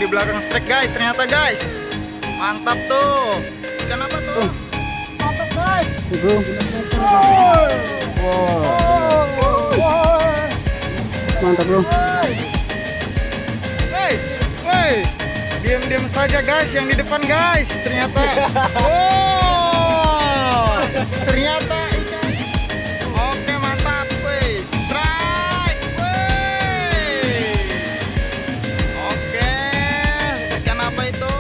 di belakang strike guys, ternyata guys. Mantap tuh. Ikan apa tuh? Mantap guys. Bro. Mantap bro. Guys, woi. Diam-diam saja guys yang di depan guys. Ternyata. Wow. Ternyata ikan. Oke, mantap. Woi, strike. Woi. Oke. Ikan apa itu?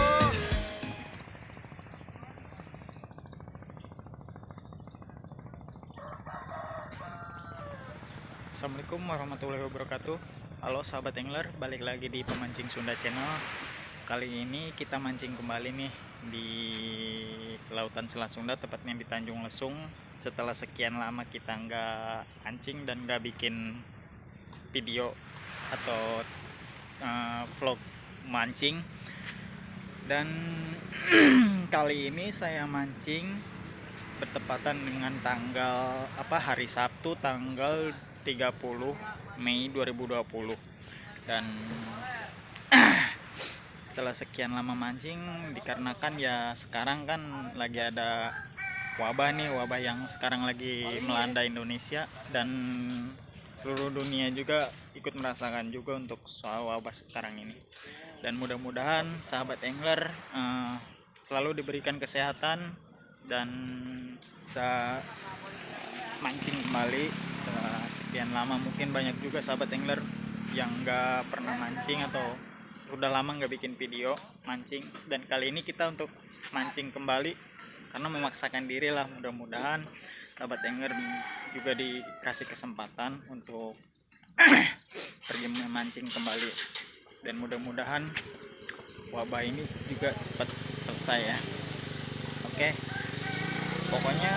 Assalamualaikum warahmatullahi wabarakatuh. Halo sahabat angler, balik lagi di Pemancing Sunda Channel. Kali ini kita mancing kembali nih di Lautan Selat Sunda, tepatnya di Tanjung Lesung. Setelah sekian lama kita nggak mancing dan nggak bikin video atau vlog mancing. Dan kali ini saya mancing bertepatan dengan tanggal hari Sabtu tanggal 30 Mei 2020. Dan setelah sekian lama mancing, dikarenakan ya sekarang kan lagi ada wabah nih, wabah yang sekarang lagi melanda Indonesia dan seluruh dunia juga ikut merasakan juga untuk soal wabah sekarang ini. Dan mudah-mudahan sahabat angler selalu diberikan kesehatan dan bisa mancing kembali setelah sekian lama. Mungkin banyak juga sahabat angler yang nggak pernah mancing atau udah lama nggak bikin video mancing, dan kali ini kita untuk mancing kembali karena memaksakan diri lah. Mudah-mudahan sahabat angler juga dikasih kesempatan untuk pergi memancing kembali, dan mudah-mudahan wabah ini juga cepat selesai ya. Oke. Pokoknya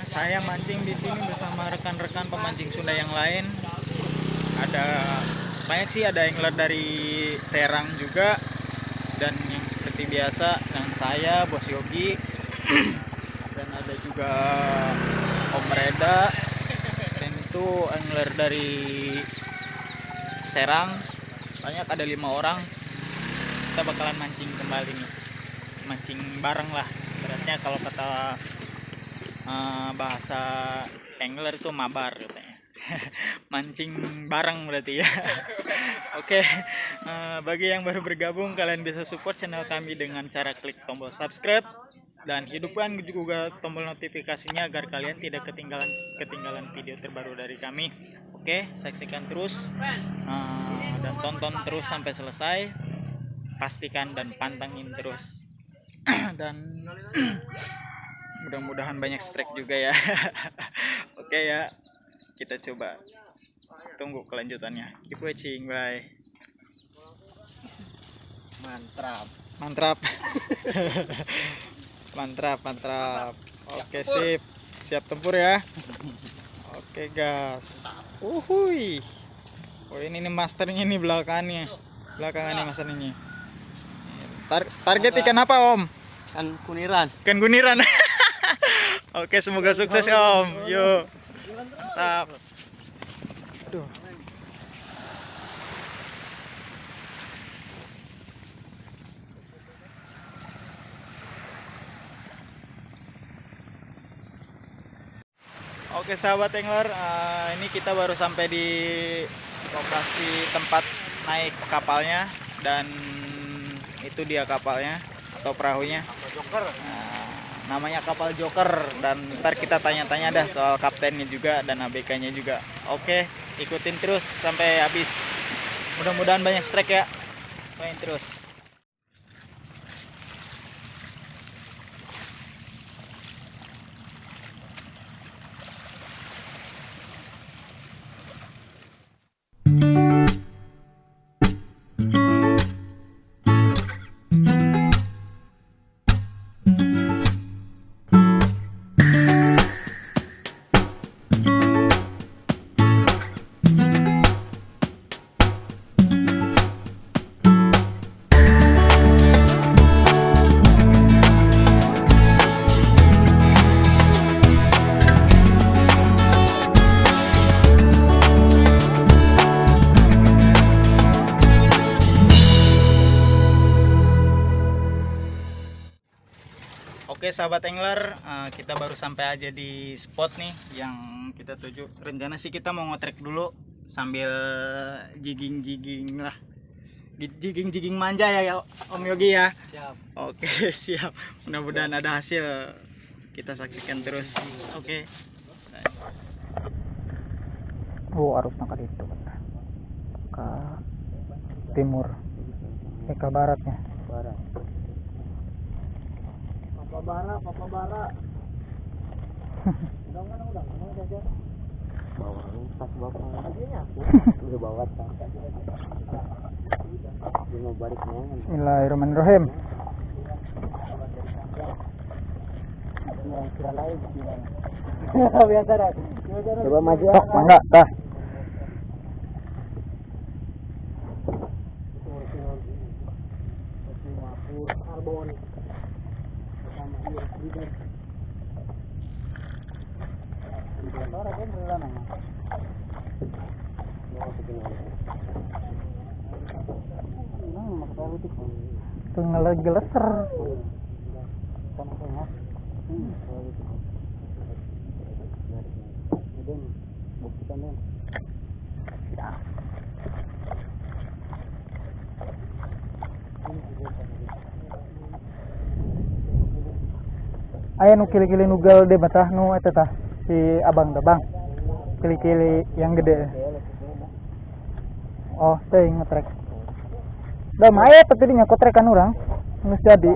saya mancing di sini bersama rekan-rekan pemancing Sunda yang lain. Ada banyak sih, ada angler dari Serang juga, dan yang seperti biasa dan saya Bos Yogi dan ada juga Om Reda, dan itu angler dari Serang. Banyak, ada 5 orang. Kita bakalan mancing kembali nih, mancing bareng lah. Beratnya kalau kata bahasa angler itu mabar katanya. Mancing bareng berarti ya. Oke, bagi yang baru bergabung, kalian bisa support channel kami dengan cara klik tombol subscribe dan hidupkan juga tombol notifikasinya agar kalian tidak ketinggalan video terbaru dari kami. Oke, saksikan terus dan tonton terus sampai selesai. Pastikan dan pantengin terus. Dan mudah-mudahan banyak strike juga ya. Oke ya, kita coba tunggu kelanjutannya. Keep watching, bye. Mantap. Mantap. Oke, sip. Siap tempur ya. Oke gas. Uhuy. Oh, ini nih masternya nih belakangannya masternya. Target ikan apa Om? Kan kuniran. Ikan guniran. Oke, semoga sukses Om. Yuk. Mantap. Aduh. Oke sahabat angler, ini kita baru sampai di lokasi tempat naik kapalnya, dan itu dia kapalnya atau perahunya. Namanya kapal Joker, dan ntar kita tanya-tanya dah soal kaptennya juga dan ABK-nya juga. Oke, ikutin terus sampai habis. Mudah-mudahan banyak strike ya. Main terus. Oke sahabat angler, kita baru sampai aja di spot nih yang kita tuju. Rencana sih kita mau ngotrek dulu sambil jigging lah, jigging manja ya Om Yogi ya. Siap. Oke siap, mudah-mudahan ada hasil, kita saksikan terus. Oke. Oh, arusnya ke itu ke timur, ke baratnya. Barat. Papa bara. Udah jajar. Bawa tas bapak. Udah bawa tas. Dia mau baliknya. Bismillahirrahmanirrahim. Biasa dah. Coba maju. Oh, mangga, dah. Tengah lagi leser. Aya nu kili-kili nugal deh batah nu eta tah si abang teh bang. Kili-kili yang gede. Oh, teh ngetrek. Da mah aya teh dinya kotrekan urang. Geus jadi.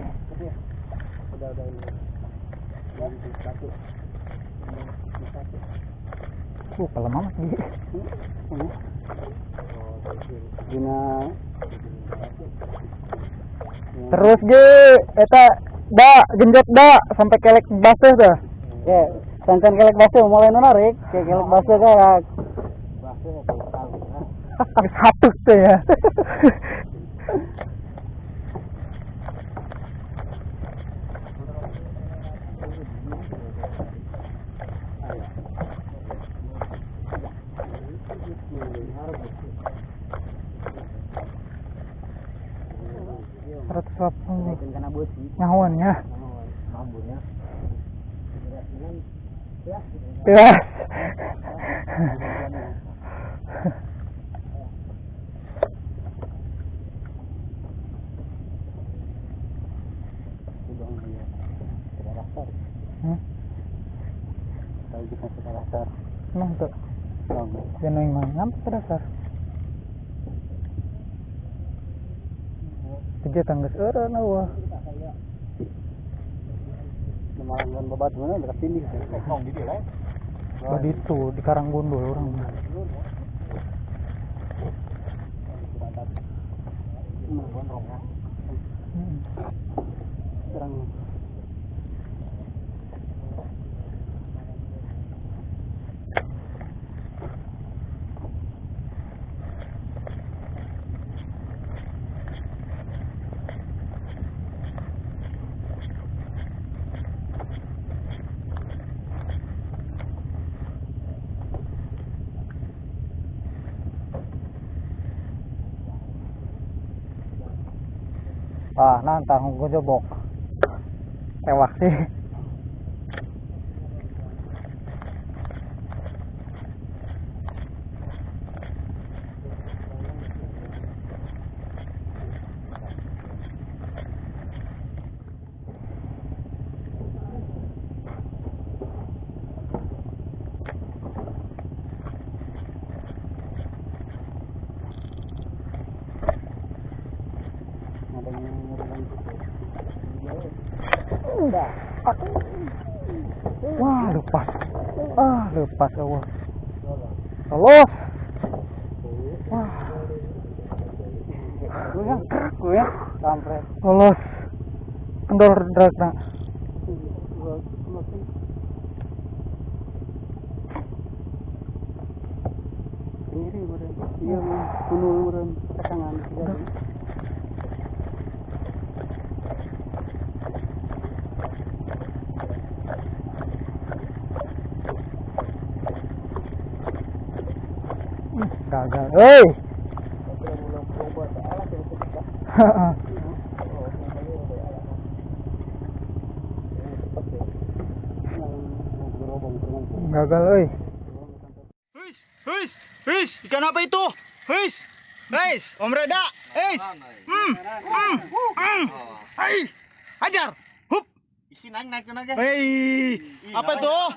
Kalau mama sih. Dina Terus ge eta da genjot da sampai kelek baseuh dah. ya, sancan kelek baso mulai narik, kayak kelek baso kayak Geus hatus teh ya. Ratus lapang kena bosi. nyahuannya. Mambunnya. Ya. Kalau kita sudah dasar, Nah tuh. Jangan yang mana sampai dasar. Tiga tangga seorang wah. Kemalangan babat mana dekat sini, kosong gitu lah. Oh itu di Karanggundul orang. Serang. Ah, nantang gue jobok. Tewak sih. Wah, lepas. Lepas awal. Lolos. Wah. Gue yang kerak gue ya, kampret. Lolos. Kendor drag nak. Ini meren. Iya, kunul meren. Pasangan tiga. Gagal. Hei. Gagal, oi. Ikan apa itu? Om Reda. Hajar. Hup. Isi naik naga. Apa tuh?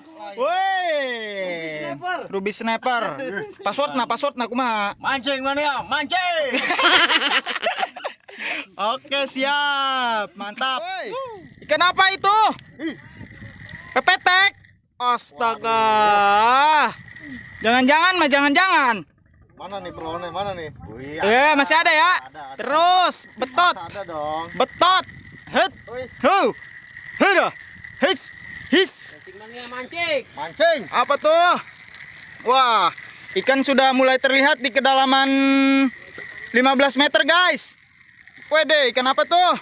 Ruby Sniper. Passwordnya kumaha? Mancing mana ya? Mancing. Oke, siap. Mantap. Ikan apa itu? Pepetek. Astaga. Jangan. Mana nih perlawannya? Mana nih? Masih ada ya. Terus betot. Ada dong. Betot. Hit. Hida. His. Mancing. Apa tuh? Wah, ikan sudah mulai terlihat di kedalaman 15 meter, guys. Wede, ikan apa tuh?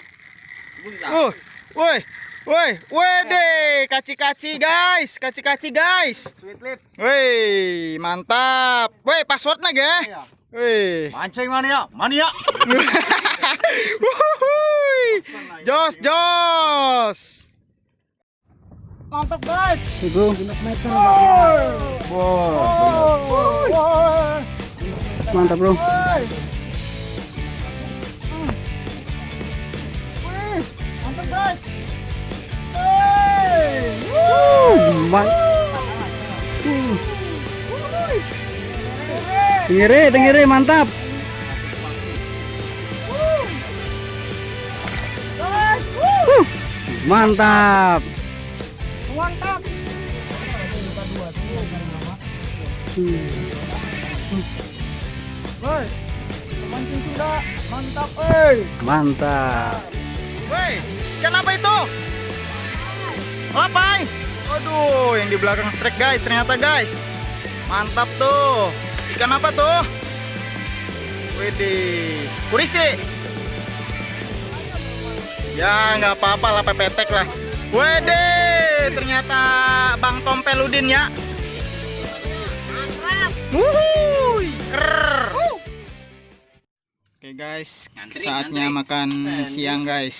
Wede, kaci-kaci guys. Sweet lips. Wih, mantap. Wih, passwordnya ge. Wih. Mancing mania. Mania. Jos. Mantap, guys. Itu. Mantap, bro. Mantap, guys. Tenggiri, mantap. Mantap. Mancing sudah. Mantap, Mantap. Woi, ikan apa itu? Lapai. Aduh, yang di belakang strike, guys. Ternyata, guys. Mantap tuh. Ikan apa tuh? Widih. Kurisi. Ya, nggak apa-apa lah, pepetek lah. Widih, ternyata Bang Tompeludin ya. Wuhui. Oke guys, saatnya makan siang guys.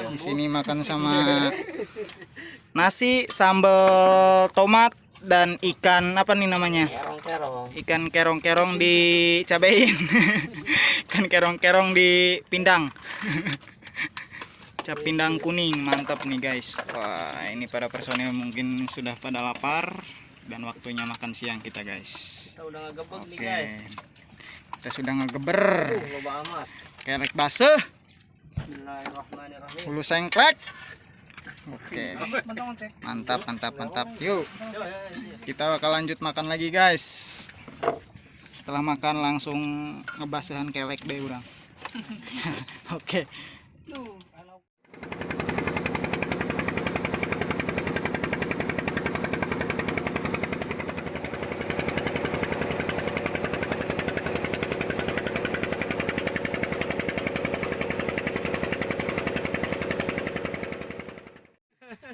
Di sini makan sama nasi, sambal tomat dan ikan apa nih namanya? Ikan kerong-kerong dicabein. Ikan kerong-kerong dipindang. Cap pindang kuning, mantap nih guys. Wah, ini para personil mungkin sudah pada lapar dan waktunya makan siang kita guys. Kita udah ngegebek nih, Oke. guys. Kita sudah ngegeber. Loba amat. Kerek basah, Bismillahirrahmanirrahim. hulu sengklek. Oke. Mantap. Yuk. Kita bakal lanjut makan lagi guys. Setelah makan langsung ngebasahan kelek deh urang. Oke.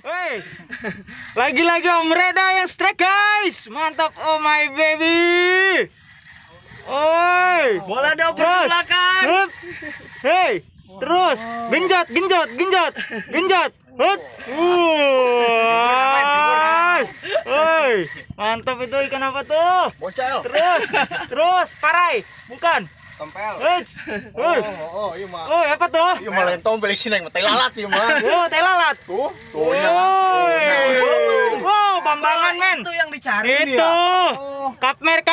Woi, lagi-lagi Om Reda yang strike guys, mantap, oh my baby. Oi, Bola dioper ke belakang. Hup. Hey, terus genjot. Hut. Woi, mantap itu ikan apa tuh? Bocel. Terus parai, bukan? Tompel. Huts. Iya mah. Oh, apa tuh? Iya mah lain tompel sini yang teh lalat ieu mah. Oh, teh lalat. Tuh Woi. Wow, bambangan men. Itu yang dicari Itu. Kapmer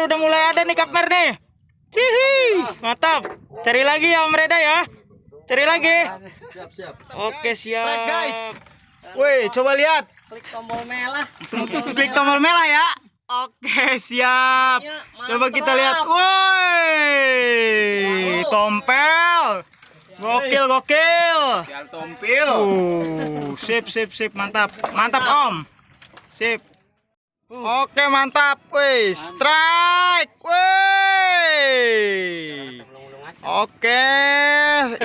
udah mulai ada nih kapmer nih. Cihi. Mantap. Cari lagi ya Om Reda ya. Cari lagi. Siap. Oke, siap. Guys. Woi, coba lihat. Klik tombol merah. Klik tombol merah ya. Oke, siap. Coba kita lihat. Woi. Tompel. Gokil. Sial tompil. Sip, mantap. Mantap, Om. Sip. Oke, mantap. Wih, strike. Wih. Oke,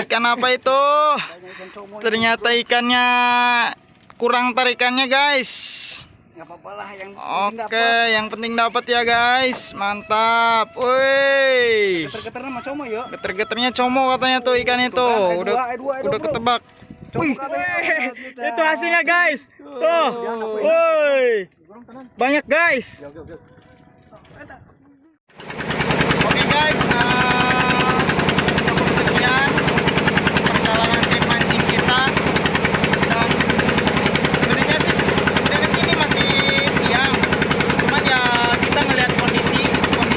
ikan apa itu? Ternyata ikannya kurang tarikannya, guys. Enggak apa-apa lah yang Oke, yang penting dapat ya, guys. Mantap. Wih. geter-geternya mah como yuk. Geter-geternya como katanya tuh ikan itu. Udah ketebak. Wih, itu hasilnya guys. Tuh, woi, banyak guys. Oke guys, cukup sekian perjalanan trip mancing kita. Dan sebenarnya sih ini masih siang. Cuman ya kita ngelihat kondisi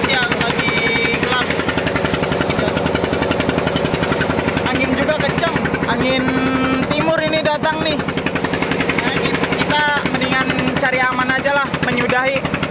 yang lagi gelap. Angin juga kencang, angin timur ini datang nih. Nah, kita mendingan cari aman aja lah, menyudahi.